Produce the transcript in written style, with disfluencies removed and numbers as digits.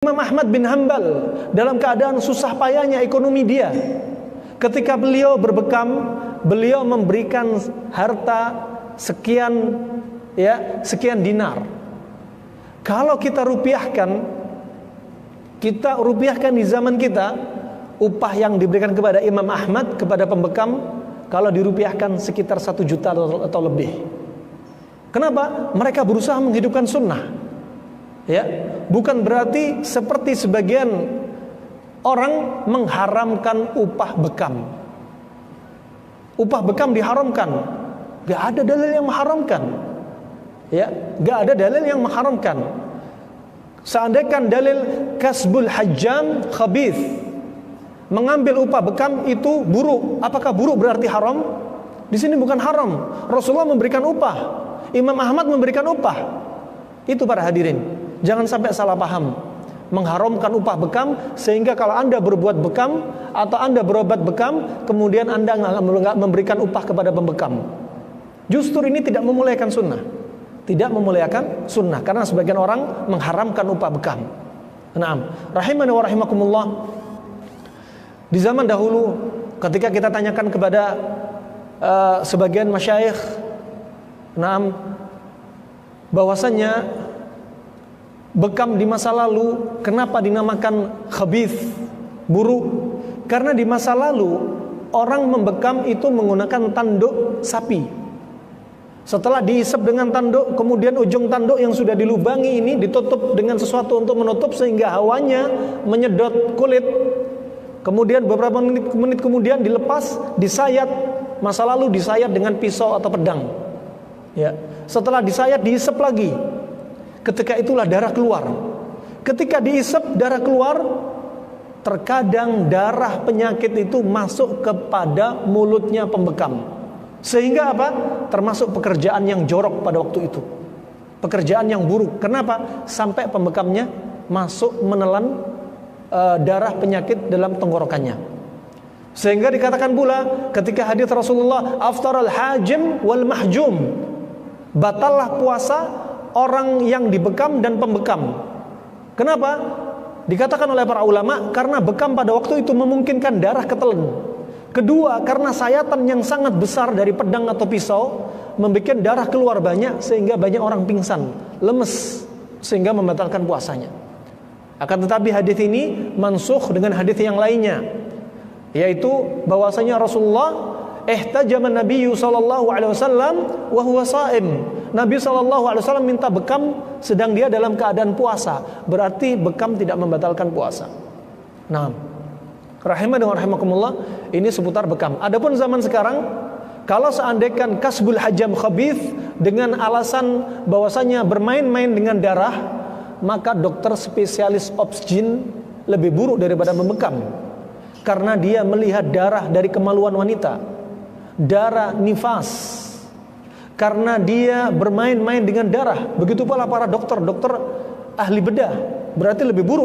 Imam Ahmad bin Hanbal dalam keadaan susah payahnya ekonomi dia, ketika beliau berbekam, beliau memberikan harta sekian dinar. Kalau kita rupiahkan di zaman kita, upah yang diberikan kepada Imam Ahmad kepada pembekam kalau dirupiahkan sekitar 1 juta atau lebih. Kenapa? Mereka berusaha menghidupkan sunnah. Ya, bukan berarti seperti sebagian orang mengharamkan upah bekam. Upah bekam diharamkan. Gak ada dalil yang mengharamkan. Ya, gak ada dalil yang mengharamkan. Seandainya dalil kasbul hajjam khabith, mengambil upah bekam itu buruk. Apakah buruk berarti haram? Di sini bukan haram. Rasulullah memberikan upah, Imam Ahmad memberikan upah. Itu para hadirin, jangan sampai salah paham, mengharamkan upah bekam sehingga kalau Anda berbuat bekam atau Anda berobat bekam, kemudian Anda nggak memberikan upah kepada pembekam. Justru ini tidak memuliakan sunnah, tidak memuliakan sunnah, karena sebagian orang mengharamkan upah bekam. Naam, rahimani wa rahimakumullah. Di zaman dahulu, ketika kita tanyakan kepada sebagian masyayikh, naam, bahwasanya bekam di masa lalu kenapa dinamakan khabith, buruk? Karena di masa lalu orang membekam itu menggunakan tanduk sapi. Setelah diisap dengan tanduk, kemudian ujung tanduk yang sudah dilubangi ini ditutup dengan sesuatu untuk menutup sehingga hawanya menyedot kulit. Kemudian beberapa menit kemudian dilepas, disayat. Masa lalu disayat dengan pisau atau pedang. Ya, setelah disayat diisap lagi. Ketika itulah darah keluar. Ketika diisap darah keluar, terkadang darah penyakit itu masuk kepada mulutnya pembekam. Sehingga apa? Termasuk pekerjaan yang jorok pada waktu itu. Pekerjaan yang buruk. Kenapa? Sampai pembekamnya masuk menelan darah penyakit dalam tenggorokannya. Sehingga dikatakan pula ketika hadis Rasulullah, aftaral hajim wal mahjum, batallah puasa orang yang dibekam dan pembekam. Kenapa? Dikatakan oleh para ulama, karena bekam pada waktu itu memungkinkan darah ketelan. Kedua, karena sayatan yang sangat besar dari pedang atau pisau membuat darah keluar banyak sehingga banyak orang pingsan, lemes, sehingga membatalkan puasanya. Akan tetapi hadis ini mansukh dengan hadis yang lainnya, yaitu bahwasanya Rasulullah ihtajaman Nabi sallallahu alaihi wasallam wa huwa shaim. Nabi sallallahu alaihi wasallam minta bekam sedang dia dalam keadaan puasa. Berarti bekam tidak membatalkan puasa. Nah, rahimah dan rahimakumullah, ini seputar bekam. Adapun zaman sekarang, kalau seandainya kasbul hajam khabith dengan alasan bahwasanya bermain-main dengan darah, maka dokter spesialis obsgin lebih buruk daripada membekam. Karena dia melihat darah dari kemaluan wanita, darah nifas, karena dia bermain-main dengan darah. Begitu pula para dokter ahli bedah, berarti lebih buruk